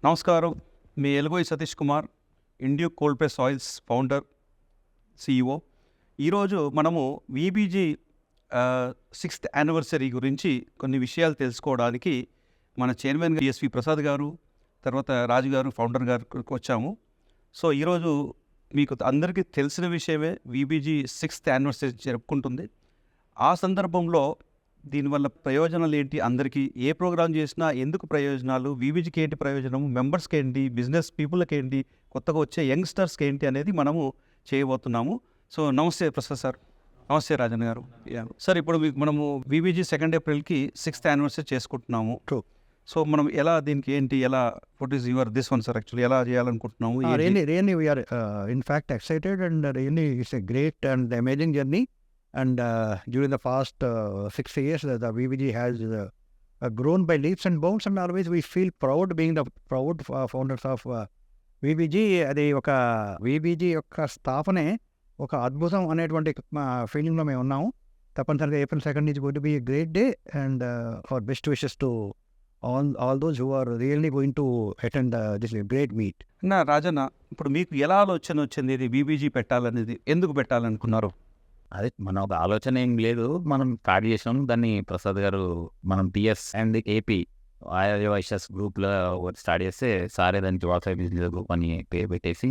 నమస్కారం. మీ ఎలుగోయి సతీష్ కుమార్, ఇండ్యూక్ cold press oils founder, CEO. ఈరోజు మనము వీబీజీ 6th యానివర్సరీ గురించి కొన్ని విషయాలు తెలుసుకోవడానికి మన చైర్మన్ ఎస్వి ప్రసాద్ గారు, తర్వాత రాజు గారు ఫౌండర్ గారికి వచ్చాము. సో ఈరోజు మీకు అందరికీ తెలిసిన విషయమే, వీబీజీ 6th యానివర్సరీ జరుపుకుంటుంది. ఆ సందర్భంలో దీనివల్ల ప్రయోజనాలు ఏంటి, అందరికీ ఏ ప్రోగ్రామ్ చేసినా ఎందుకు ప్రయోజనాలు, వీబీజీకి ఏంటి ప్రయోజనం, మెంబర్స్కి ఏంటి, బిజినెస్ పీపుల్కి ఏంటి, కొత్తగా వచ్చే యంగ్స్టర్స్కి ఏంటి అనేది మనము చేయబోతున్నాము. సో నమస్తే ప్రసాద్ సార్. నమస్తే రాజన్ గారు. సార్, ఇప్పుడు మనము వీబీజీ 2nd ఏప్రిల్కి 6th యానివర్సరీ చేసుకుంటున్నాము. సో మనం ఎలా దీనికి ఏంటి, ఎలా what is your this one sir, actually ఎలా చేయాలనుకుంటున్నాము? Really, we are in fact excited, and really it's a great and amazing journey. And during the past 6 years, the VBG has grown by leaps and bounds, and always we feel proud being the proud founders of VBG. అది ఒక VBG యొక్క స్థాపనే ఒక అద్భుతం అనేటువంటి ఫీలింగ్లో మేము ఉన్నాము. తప్పనిసరిగా April 2nd is going to be a great day, and our best wishes to all those who are really going to attend this great meet. నా రాజన్న, ఇప్పుడు మీకు ఎలా ఆలోచన వచ్చింది ఇది వీబీజీ పెట్టాలనేది, ఎందుకు పెట్టాలనుకున్నారు? అదే మన ఒక ఆలోచన ఏం లేదు, మనం స్టార్ట్ చేసాం దాన్ని. ప్రసాద్ గారు మనం టిఎస్ అండ్ ఏపీ వైశ్యస్ గ్రూప్లో స్టార్ట్ చేస్తే సారే దానికి వాట్సాప్ బిజినెస్ గ్రూప్ అని పేరు పెట్టేసి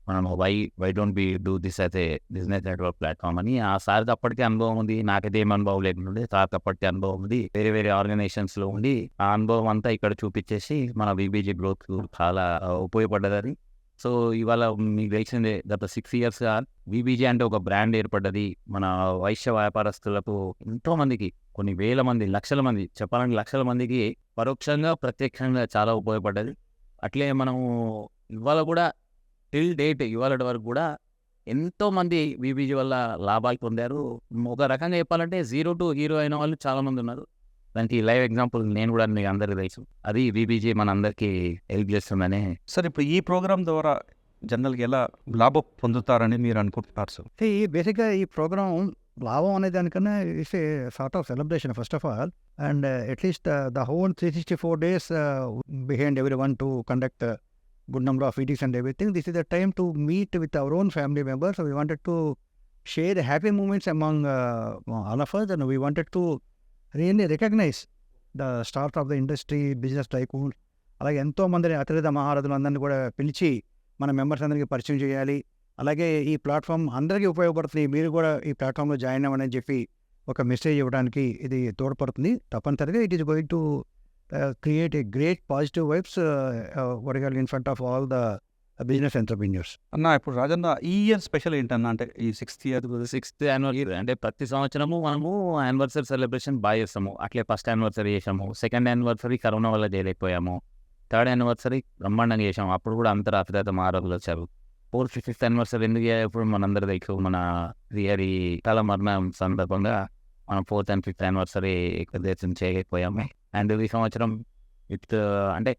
మనం why don't we do this అయితే బిజినెస్ నెట్వర్క్ ప్లాట్ఫామ్ అని. ఆ సార్కి అప్పటికే అనుభవం ఉంది, నాకైతే ఏం అనుభవం లేకుండా సార్కి అప్పటికే అనుభవం ఉంది, వేరే వేరే ఆర్గనైజేషన్స్లో ఉండి ఆ అనుభవం అంతా ఇక్కడ చూపించేసి మన వీబీజీ గ్రోత్ చాలా ఉపయోగపడ్డది. సో ఇవాళ మీకు తెలిసిందే, గత 6 yearsగా వీబీజీ అంటే ఒక బ్రాండ్ ఏర్పడ్డది. మన వైశ్య వ్యాపారస్తులకు ఎంతో మందికి, కొన్ని వేల మంది, లక్షల మంది, చెప్పాలంటే లక్షల మందికి పరోక్షంగా ప్రత్యక్షంగా చాలా ఉపయోగపడ్డది. అట్లే మనము ఇవాళ కూడా టిల్ డేట్ ఇవాళ వరకు కూడా ఎంతో మంది వీబీజీ వల్ల లాభాలు పొందారు. ఒక రకంగా చెప్పాలంటే 0 to hero అయిన వాళ్ళు చాలా మంది ఉన్నారు. దానికి లైవ్ ఎగ్జాంపుల్ నేను కూడా మీకు అందరికీ తెలుసు. అది వీబీజీ మన అందరికీ హెల్ప్ చేస్తుందని. సార్, ఇప్పుడు ఈ ప్రోగ్రామ్ ద్వారా జనరల్గా ఎలా లాభం పొందుతారని మీరు అనుకుంటున్నారు సార్? బేసిక్గా ఈ ప్రోగ్రామ్ లాభం అనే దానికన్నా it's a sort of celebration first of all, and at least the whole 364 days behind everyone to conduct good number of meetings and everything. This is the time to meet with our own family members. So we wanted to share the happy moments among all of us, and we wanted to really recognize the start of the industry, business tycoons. అలాగే ఎంతో మందిని అతిరథ మహారథులు అందరినీ కూడా పిలిచి మన members అందరికీ పరిచయం చేయాలి. అలాగే ఈ ప్లాట్ఫామ్ అందరికీ ఉపయోగపడుతుంది, మీరు కూడా ఈ ప్లాట్ఫామ్లో జాయిన్ అవ్వని చెప్పి ఒక మెసేజ్ ఇవ్వడానికి ఇది తోడ్పడుతుంది. తప్పనిసరిగా it is going to create a great positive vibes in front of all the business entrepreneurs. అన్న, ఇప్పుడు రాజన్న, ఈ ఇయర్ స్పెషల్ ఏంటన్నా, అంటే ఈ 6th year 6th యానివర్సరీ అంటే ప్రతి సంవత్సరము మనము యానివర్సరీ సెలబ్రేషన్ బాగా చేస్తాము. అట్లే 1st యానివర్సరీ చేసాము, 2nd యానివర్సరీ కరోనా వల్ల చేయలేకపోయాము, 3rd యానివర్సరీ బ్రహ్మాండంగా చేసాము, అప్పుడు కూడా అంతా అతిరథ మహారథులు వచ్చారు. 4th, 5th యానివర్సరీ ఎందుకు ఇప్పుడు మనందరి దగ్గర మన శ్రీహరి తల మరణం సందర్భంగా మనం 4th and 5th యానివర్సరీ ఇక్కడ దేశం చేయలేకపోయాము. అండ్ ఈ సంవత్సరం విత్ అంటే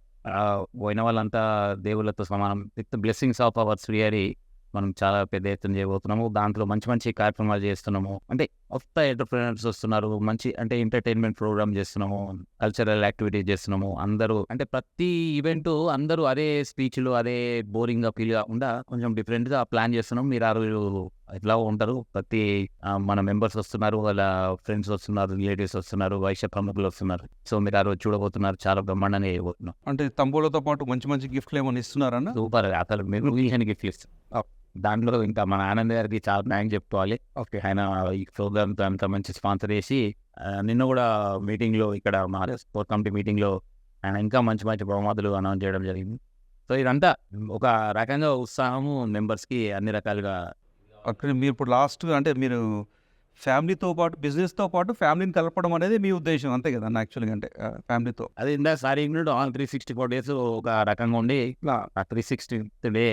పోయిన వాళ్ళంతా దేవుళ్ళతో సమానం, with blessings of our Srihari మనం చాలా పెద్ద ఎత్తున చేయబోతున్నాము. దాంట్లో మంచి మంచి కార్యక్రమాలు చేస్తున్నాము. అంటే కొత్త ఎంటర్ప్రెనర్స్ వస్తున్నారు, మంచి అంటే ఎంటర్టైన్మెంట్ ప్రోగ్రామ్ చేస్తున్నాము, కల్చరల్ యాక్టివిటీస్ చేస్తున్నాము. అందరూ అంటే ప్రతి ఈవెంట్ అందరూ అదే స్పీచ్లు అదే బోరింగ్గా ఫీల్ కాకుండా కొంచెం డిఫరెంట్గా ప్లాన్ చేస్తున్నాం. మీరు ఆ రోజు ఎట్లా ఉంటారు, ప్రతి మన మెంబర్స్ వస్తున్నారు, వాళ్ళ ఫ్రెండ్స్ వస్తున్నారు, రిలేటివ్స్ వస్తున్నారు, వైశ్య ప్రముఖులు వస్తున్నారు. సో మీరు ఆ రోజు చూడబోతున్నారు, చాలా బ్రహ్మాండంగా చేయబోతున్నాం. అంటే తంబోలతో పాటు మంచి మంచి గిఫ్ట్లు ఏమైనా ఇస్తున్నారన్న? సూపర్, అసలు మీరు గిఫ్ట్లు ఇస్తారు. దాంట్లో ఇంకా మన ఆనంద్ గారికి చాలా థ్యాంక్స్ చెప్పుకోవాలి. ఓకే, ఆయన ఈ ప్రోగ్రామ్తో అంత మంచి స్పాన్సర్ చేసి నిన్న కూడా మీటింగ్లో, ఇక్కడ మా స్పోర్ట్ కమిటీ మీటింగ్లో ఆయన ఇంకా మంచి మంచి బహుమతులు అనౌన్స్ చేయడం జరిగింది. సో ఇదంతా ఒక రకంగా ఉత్సాహము మెంబర్స్కి అన్ని రకాలుగా. అక్కడ మీరు ఇప్పుడు లాస్ట్ అంటే మీరు ఫ్యామిలీతో పాటు బిజినెస్తో పాటు ఫ్యామిలీని కలపడం అనేది మీ ఉద్దేశం, అంతే కదా యాక్చువల్గా? అంటే ఫ్యామిలీతో అది ఇందా సారీ 364 days ఒక రకంగా ఉండి ఆ 360th day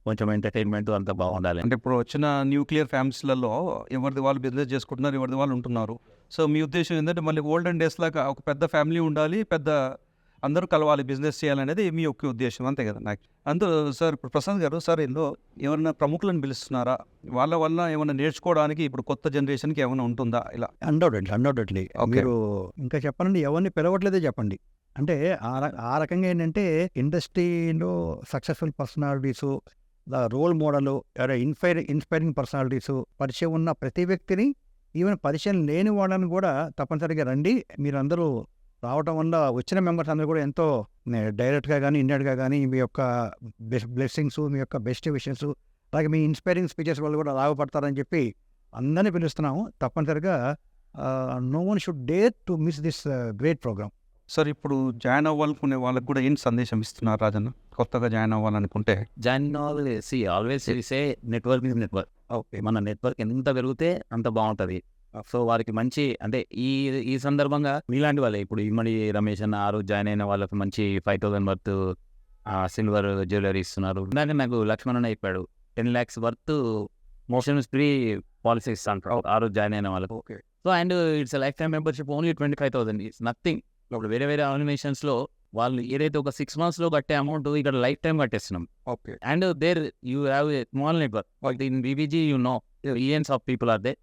కొంచెం ఎంటర్టైన్మెంట్ అంతా బాగుండాలి. అంటే ఇప్పుడు వచ్చిన న్యూక్లియర్ ఫ్యామిలీస్లలో ఎవరిది వాళ్ళు బిజినెస్ చేసుకుంటున్నారు, ఎవరిది వాళ్ళు ఉంటున్నారు. సో మీ ఉద్దేశం ఏంటంటే మళ్ళీ ఓల్డెన్ డేస్ లాగా ఒక పెద్ద ఫ్యామిలీ ఉండాలి, పెద్ద అందరూ కలవాలి, బిజినెస్ చేయాలనేది మీ యొక్క ఉద్దేశం, అంతే కదా నాకు? అందులో సార్, ఇప్పుడు ప్రసాద్ గారు, సార్ ఇందులో ఏమైనా ప్రముఖులను పిలుస్తున్నారా? వాళ్ళ వల్ల ఏమైనా నేర్చుకోవడానికి ఇప్పుడు కొత్త జనరేషన్కి ఏమైనా ఉంటుందా ఇలా? అన్డౌటెడ్లీ మీరు ఇంకా చెప్పండి, ఎవరిని పిలవట్లేదే చెప్పండి. అంటే ఆ రకంగా ఏంటంటే ఇండస్ట్రీలో successful personalities, role model, inspiring personalities పరిచయం ఉన్న ప్రతి వ్యక్తిని, ఈవెన్ పరిచయం లేని వాళ్ళని కూడా తప్పనిసరిగా రండి. మీరందరూ రావటం వల్ల వచ్చిన మెంబర్స్ అందరూ కూడా ఎంతో డైరెక్ట్గా కానీ ఇండైరెక్ట్గా కానీ మీ యొక్క బ్లెస్సింగ్స్, మీ యొక్క బెస్ట్ విషెస్, అలాగే మీ ఇన్స్పైరింగ్ స్పీచెస్ వల్ల కూడా లాభపడతారని చెప్పి అందరినీ పిలుస్తున్నాము. తప్పనిసరిగా no one should dare to miss this great programme. Sir ఇప్పుడు జాయిన్ అవ్వాలనుకునే వాళ్ళకి కూడా ఏం సందేశం ఇస్తున్నారు రాజన్న, కొత్తగా జాయిన్ అవ్వాలనుకుంటే? Always say network is network. Okay, మన నెట్వర్క్ ఎంత పెరిగితే అంత బాగుంటుంది. సో వారికి మంచి అంటే ఈ సందర్భంగా మీలాంటి వాళ్ళే ఇప్పుడు ఇమ్మడి రమేష్ అన్న ఆ రోజు జాయిన్ అయిన వాళ్ళకి మంచి 5,000 వర్త్ సిల్వర్ జ్యువెలరీ ఇస్తున్నారు. ఇందాక నాకు లక్ష్మణ్ అన్న చెప్పాడు 10 lakhs worth motion free policy ఇస్తాను ఆ రోజు జాయిన్ అయిన వాళ్ళకి. Okay. So and it's life time membership only 25,000. It's nothing. ఇప్పుడు వేరే ఆర్గనైజేషన్స్లో వాళ్ళు ఏదైతే ఒక 6 monthsలో కట్టే అమౌంట్ ఇక్కడ లైఫ్ టైం కట్టేస్తున్నాం. Okay. And there you have a small network. But in BBG you know millions of people are they.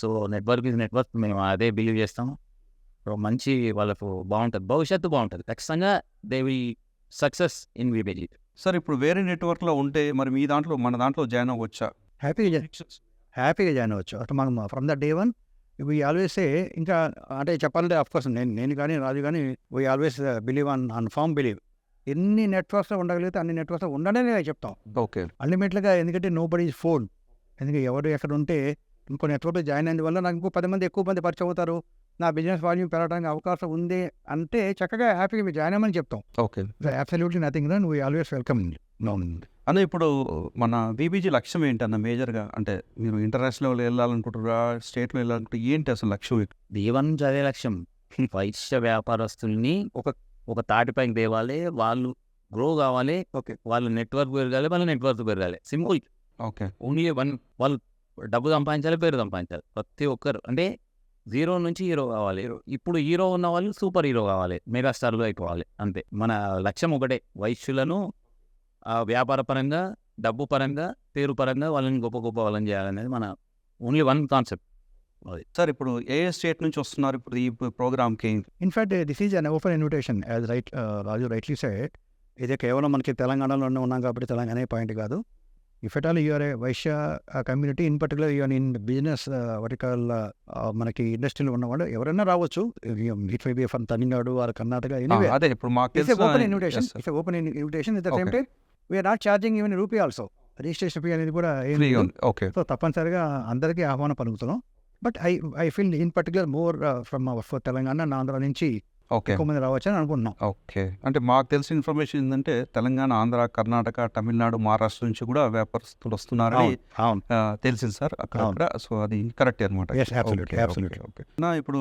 So network is network. మేము అదే బిలీవ్ చేస్తాము. సో మంచి వాళ్ళకు బాగుంటుంది, భవిష్యత్తు బాగుంటుంది. ఖచ్చితంగా they will success in BBG. Sir ఇప్పుడు వేరే నెట్వర్క్లో ఉంటే మరి మీ దాంట్లో మన దాంట్లో జాయిన్ అవ్వచ్చా? హ్యాపీగా జాయిన్ అవ్వచ్చు. అటు మనం from the day one we always say, ఇంకా అంటే చెప్పాలంటే అఫ్కోర్స్ నేను కానీ రాజు కానీ we always believe on firm believe. ఎన్ని నెట్వర్క్స్లో ఉండగలిగితే అన్ని నెట్వర్క్స్లో ఉండనే చెప్తాం ఓకే. అల్టిమేట్గా. ఎందుకంటే నో బడీ ఈజ్ ఫోన్. ఎందుకంటే ఎవరు ఎక్కడ ఉంటే ఇంకో నెట్వర్క్లో జాయిన్ అయిన వల్ల నాకు ఇంకో 10 మంది ఎక్కువ మంది పరిచయం అవుతారు, నా బిజినెస్ వాల్యూమ్ పెరగడానికి అవకాశం ఉంది అంటే చక్కగా హ్యాపీగా మీరు జాయిన్ అవ్వమని చెప్తాం. Okay. Absolutely nothing run. We always welcome. అన్న ఇప్పుడు మన బీబీజీ లక్ష్యం ఏంటన్న మేజర్గా? అంటే మీరు ఇంటర్నేషనల్ వెళ్ళాలనుకుంటారా, స్టేట్లో వెళ్ళాలనుకుంటారా, ఏంటి అసలు లక్ష్యం? దేవన్ అదే లక్ష్యం. వైశ్య వ్యాపారస్తుల్ని ఒక తాటిపైకి తేవాలి, వాళ్ళు గ్రో కావాలి. ఓకే, వాళ్ళ నెట్వర్క్ పెరగాలి, వాళ్ళ నెట్వర్క్ పెరగాలి. సింపుల్. ఓకే. ఓన్లీ వాళ్ళు డబ్బు సంపాదించాలి, పేరు సంపాదించాలి. ప్రతి ఒక్కరు అంటే 0 నుంచి హీరో కావాలి. ఇప్పుడు హీరో ఉన్న వాళ్ళు సూపర్ హీరో కావాలి, మెగాస్టార్లు అయిపోవాలి. అంతే. మన లక్ష్యం ఒకటే, వైశ్యులను వ్యాపార పరంగా, డబ్బు పరంగా, పేరు పరంగా వాళ్ళని గొప్ప వాళ్ళని చేయాలనేది మన ఓన్లీ వన్ కాన్సెప్ట్. సార్ ఇప్పుడు ఏ స్టేట్ నుంచి వస్తున్నారు ఇప్పుడు ఈ ప్రోగ్రామ్కి? In fact this is an open invitation as Raju rightly said. ఇది కేవలం మనకి తెలంగాణలోనే ఉన్నాం కాబట్టి తెలంగాణ పాయింట్ కాదు. If at all you're a Vaishya community, in particular you're in business vertical, మనకి ఇండస్ట్రీలో ఉన్నవాళ్ళు ఎవరైనా రావచ్చు. It may be from Tamil Nadu or Karnataka, anyway. అదే ఇప్పుడు మాకు it's open invitation. It's open invitation. At the same time we're not charging even rupee also. Registration fee అనేది కూడా ఏం లేదు. ఓకే. సో తప్పనిసరిగా అందరికీ ఆహ్వానం పలుకుతున్నాం. But I feel in particular more from Telangana and Andhra నుంచి ఓకే ఎక్కువ మంది రావచ్చని అనుకుంటున్నాం. ఓకే. అంటే మాకు తెలిసిన ఇన్ఫర్మేషన్ ఏంటంటే తెలంగాణ, ఆంధ్ర, కర్ణాటక, తమిళనాడు, మహారాష్ట్ర నుంచి కూడా వ్యాపారస్తులు వస్తున్నారని తెలిసింది సార్ అక్కడ. సో అది కరెక్ట్ అనమాట. ఇప్పుడు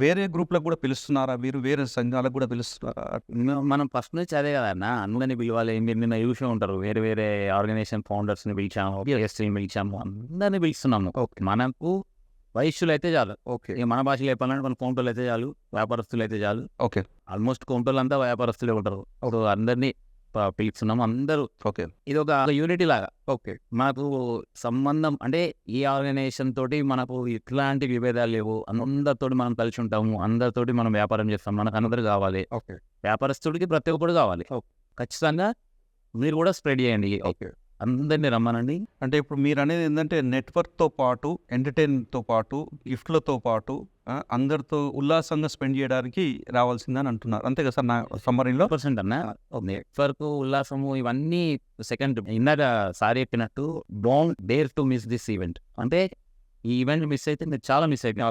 వేరే గ్రూప్లకు కూడా పిలుస్తున్నారా మీరు? వేరే సంఘాలకు కూడా పిలుస్తున్నారా? మనం ఫస్ట్ నుంచి అదే కదా అన్న, అందరినీ పిలవాలి. మీరు నిన్న చూసే ఉంటారు, వేరే ఆర్గనైజేషన్ ఫౌండర్స్ని పిలిచాము, ఎస్టీని పిలిచాము, అందరినీ పిలుస్తున్నాము. మనకు వైశ్యులు అయితే చాలు. ఓకే. మన భాషలో చెప్పాలంటే మన కౌంటర్లు అయితే చాలు, వ్యాపారస్తులు అయితే చాలు. ఓకే. ఆల్మోస్ట్ కౌంటర్లు అంతా వ్యాపారస్తులే ఉంటారు. సో అందరినీ పిలుస్తున్నాము. అందరూ ఓకే. ఇది ఒక యూనిటీ లాగా. ఓకే. మనకు సంబంధం అంటే ఈ ఆర్గనైజేషన్ తోటి మనకు ఇట్లాంటి విభేదాలు లేవు. అందరితోటి మనం కలిసి ఉంటాము, అందరితోటి మనం వ్యాపారం చేస్తాం. మనకు అందరు కావాలి. ఓకే. వ్యాపారస్తుడికి ప్రతి ఒక్కరు కావాలి. ఖచ్చితంగా మీరు కూడా స్ప్రెడ్ చేయండి. ఓకే. అందరినీ రమ్మనండి. అంటే ఇప్పుడు మీరు అనేది ఏంటంటే నెట్వర్క్తో పాటు, ఎంటర్టైన్మెంట్తో పాటు, గిఫ్ట్లతో పాటు అందరితో ఉల్లాసంగా స్పెండ్ చేయడానికి రావాల్సిందని అంటున్నారు. అంతే కదా సార్ నా సమ్మరీలో? 100% అన్న. నెట్వర్క్, ఉల్లాసము ఇవన్నీ సెకండ్. ఇందాక సార్ చెప్పినట్టు don't dare to miss this event. అంటే ఈ ఈవెంట్ మిస్ అయితే మీరు చాలా మిస్ అయితే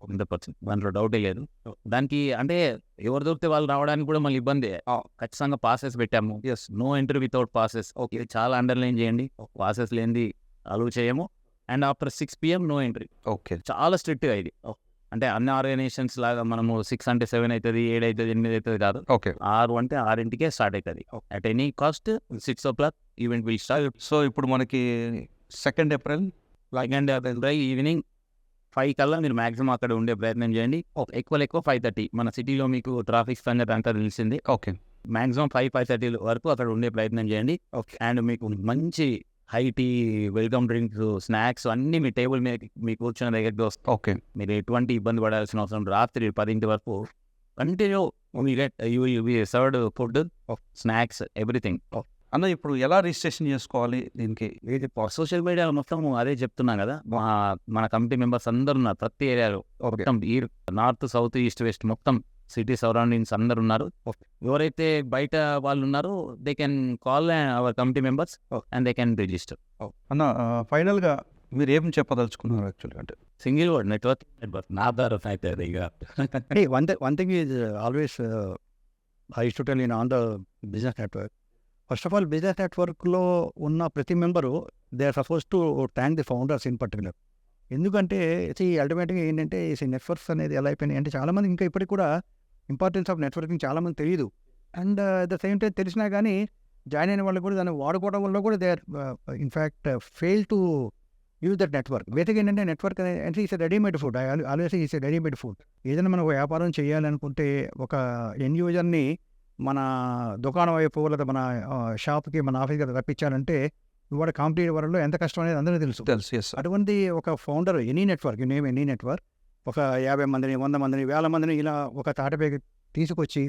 100%, దాంట్లో డౌటే లేదు. దానికి అంటే ఎవరు దొరికితే వాళ్ళు రావడానికి కూడా మళ్ళీ ఇబ్బంది. ఖచ్చితంగా పాసెస్ పెట్టాము. No entry without passes. Okay. ఇది చాలా అండర్లైన్ చేయండి. పాసెస్ లేనిది అలౌ చేయము. And after 6 PM no entry. Okay. చాలా స్ట్రిక్ట్గా ఇది. అంటే అన్ని ఆర్గనైజేషన్స్ లాగా మనము 6 అంటే 7 అవుతుంది, 7 అవుతుంది, 8 అవుతుంది కాదు. ఓకే. 6 అంటే 6కే స్టార్ట్ అవుతుంది. At any cost 6 o'clock event will start. So ఇప్పుడు మనకి 2nd April ఈవినింగ్ 5 కల్లా మీరు మాక్సిమం అక్కడ ఉండే ప్రయత్నం చేయండి. ఎక్కువ 5:30. మన సిటీలో మీకు ట్రాఫిక్ సంగతి అంతా తెలిసింది. ఓకే. మాక్సిమం 5:30 వరకు అక్కడ ఉండే ప్రయత్నం చేయండి. అండ్ మీకు మంచి high tea, welcome drinks, snacks అన్నీ మీ టేబుల్ మీద మీ కూర్చున్న దగ్గరికి వస్తాయి. ఓకే. మీరు ఎటువంటి ఇబ్బంది పడాల్సిన అవసరం. రాత్రి 10 వరకు continue served food, snacks, everything. అన్న ఇప్పుడు ఎలా రిజిస్ట్రేషన్ చేసుకోవాలి దీనికి? ఇది సోషల్ మీడియా మొత్తం అదే చెప్తున్నాం కదా, మన కమిటీ మెంబర్స్ అందరు ఉన్నారు ప్రతి ఏరియాలో, మొత్తం ఈ నార్త్, సౌత్, ఈస్ట్, వెస్ట్ మొత్తం సిటీ సరౌండింగ్స్ అందరు ఉన్నారు. ఎవరైతే బయట వాళ్ళు ఉన్నారో they can call hour committee members and they can register. అన్న ఫైనల్గా మీరు ఏం చెప్పదలుచుకున్నారు యాక్చువల్గా? అంటే సింగిల్ వర్డ్ నెట్వర్క్ నా ద్వారా అయితే ఇక Hey, one thing is always I used to tell in on the business network. First of all, business network లో ఉన్న ప్రతి member they are suppose to thank the founders in particular. ఎందుకంటే అల్టిమేట్గా ఏంటంటే ఈ నెట్వర్క్స్ అనేది ఎలా అయిపోయినాయి అంటే చాలామంది ఇంకా ఇప్పటికి కూడా ఇంపార్టెన్స్ ఆఫ్ నెట్వర్కింగ్ చాలామంది తెలియదు. And at the same time తెలిసినా కానీ జాయిన్ అయిన వాళ్ళు కూడా దాన్ని వాడుకోవడం వల్ల కూడా they are in fact fail to use that network. Basic ఏంటంటే నెట్వర్క్ అంటే is readymade food. Always is readymade food. ఏదైనా మనం వ్యాపారం చేయాలనుకుంటే ఒక ఎన్ యూజర్ని మన దుకాణం వైపు లేదా మన షాప్కి, మన ఆఫీస్కి రప్పించాలంటే ఇవాళ కాంపిటేటివ్ వరల్డ్లో ఎంత కష్టం అనేది అందరికీ తెలుసు. ఎస్. అటువంటి ఒక founder any network, any network, ఒక 50 మందిని, 100 మందిని, 1000 మందిని ఇలా ఒక తాటిపైకి తీసుకొచ్చి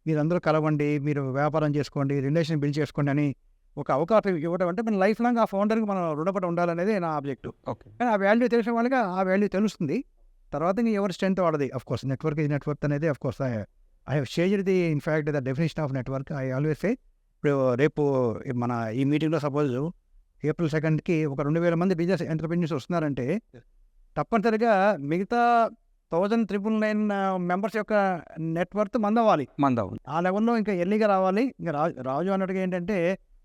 మీరందరూ కలవండి, మీరు వ్యాపారం చేసుకోండి, రిలేషన్ బిల్డ్ చేసుకోండి అని ఒక అవకాశం ఇవ్వడం అంటే మన లైఫ్ లాంగ్ ఆ ఫౌండర్కి మనం రుణపడి ఉండాలనేది నా ఆబ్జెక్టివ్. ఓకే. కానీ ఆ వాల్యూ తెలిసిన వాళ్ళకి ఆ వాల్యూ తెలుస్తుంది. తర్వాత ఇంకా ఎవరి స్ట్రెంత్ వాడది. Of course network is network అనేది of course I have shared the in fact the definition of network. I always say ఇప్పుడు రేపు మన ఈ మీటింగ్లో సపోజ్ April 2nd ఒక 2000 మంది బిజినెస్ ఎంటర్ప్రెన్యూర్స్ వస్తున్నారంటే తప్పనిసరిగా మిగతా 1999 మెంబర్స్ యొక్క నెట్వర్క్ మందవ్వాలి. ఆ లెవెల్లో ఇంకా ఎర్లీగా రావాలి. ఇంకా రాజు అన్నట్టుగా ఏంటంటే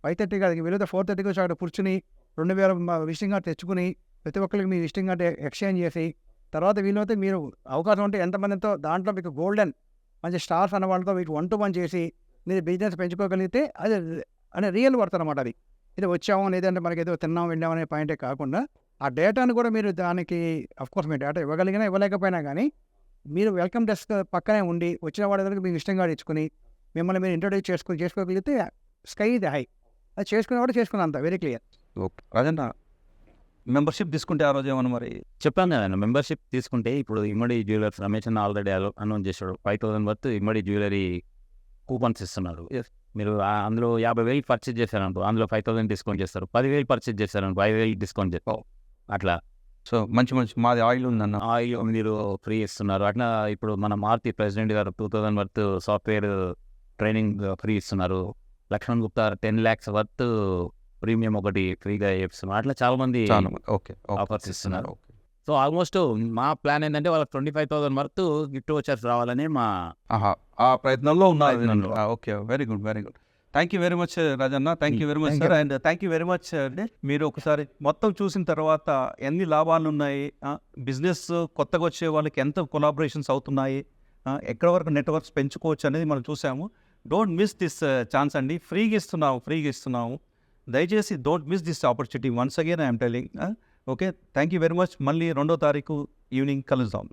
5:30 కాదు, వీలైతే 4:30 వచ్చి అక్కడ కూర్చుని 2000 విజిటింగ్ కార్డు తెచ్చుకుని ప్రతి ఒక్కరికి మీ విజిటింగ్ కార్డు ఎక్స్చేంజ్ చేసి తర్వాత వీలైతే మీరు అవకాశం ఉంటే ఎంతమందితో దాంట్లో మీకు గోల్డెన్ మంచి స్టార్స్ అన్న వాళ్ళతో మీకు 1-to-1 చేసి మీరు బిజినెస్ పెంచుకోగలిగితే అది అంటే రియల్ వర్త్ అనమాట. అది ఇది వచ్చాము లేదంటే మనకి ఏదో తిన్నాం వెళ్ళాం అనే పాయింటే కాకుండా ఆ డేటాను కూడా మీరు దానికి అఫ్కోర్స్ మీ డేటా ఇవ్వగలిగినా ఇవ్వలేకపోయినా కానీ మీరు వెల్కమ్ డెస్క్ పక్కనే ఉండి వచ్చిన వాడి దగ్గరికి మీకు ఇష్టంగా ఇచ్చుకుని మిమ్మల్ని మీరు ఇంట్రొడ్యూస్ చేసుకోగలిగితే స్కై ఇది హై. అది చేసుకునేవాడు చేసుకున్నంత very clear. Okay Rajanna, membership తీసుకుంటే ఆ రోజు ఏమన్నా మరి చెప్పాను కదా, మెంబర్షిప్ తీసుకుంటే ఇప్పుడు ఇమ్మడి జ్యువెలర్స్ రమేష్ అన్న ఆల్రెడీ అనౌన్స్ చేశాడు 5000 వర్త్ ఇమ్మడి జ్యువెలరీ కూపన్స్ ఇస్తున్నారు. మీరు అందులో 50,000 పర్చేజ్ చేశారనుకో అందులో 5,000 డిస్కౌంట్ చేస్తారు. 10,000 పర్చేజ్ చేశారనుకో 5,000 డిస్కౌంట్ చేస్తారు. అట్లా సో మంచి మాది ఆయిల్ ఉందన్న, ఆయిల్ మీరు ఫ్రీ ఇస్తున్నారు. అట్లా ఇప్పుడు మన మారుతి ప్రెసిడెంట్ గారు 2,000 వర్త్ సాఫ్ట్వేర్ ట్రైనింగ్ ఫ్రీ ఇస్తున్నారు. Lakshman Gupta 10 lakhs worth premium ఒకటి ఫ్రీగా ఇస్తున్నారు. అట్లా చాలా మంది ఆఫర్స్ ఇస్తున్నారు. సో ఆల్మోస్ట్ మా ప్లాన్ ఏంటంటే వాళ్ళకి 25,000 వర్త్ గిఫ్ట్ వచ్చర్స్ రావాలని మా ఆ ప్రయత్నంలో ఉన్నారు. Okay, very good. Thank you very much Rajanna. Thank you very much sir. And thank you very much అండి. మీరు ఒకసారి మొత్తం చూసిన తర్వాత ఎన్ని లాభాలు ఉన్నాయి, బిజినెస్ కొత్తగా వచ్చే వాళ్ళకి ఎంత కొలాబరేషన్స్ అవుతున్నాయి, ఎక్కడ వరకు నెట్వర్క్స్ పెంచుకోవచ్చు అనేది మనం చూసాము. డోంట్ మిస్ దిస్ ఛాన్స్ అండి. ఫ్రీగా ఇస్తున్నాము. దయచేసి don't miss this opportunity. Once again I'm telling. Okay, thank you very much. మళ్ళీ 2వ తారీఖు ఈవినింగ్ కలుద్దాం.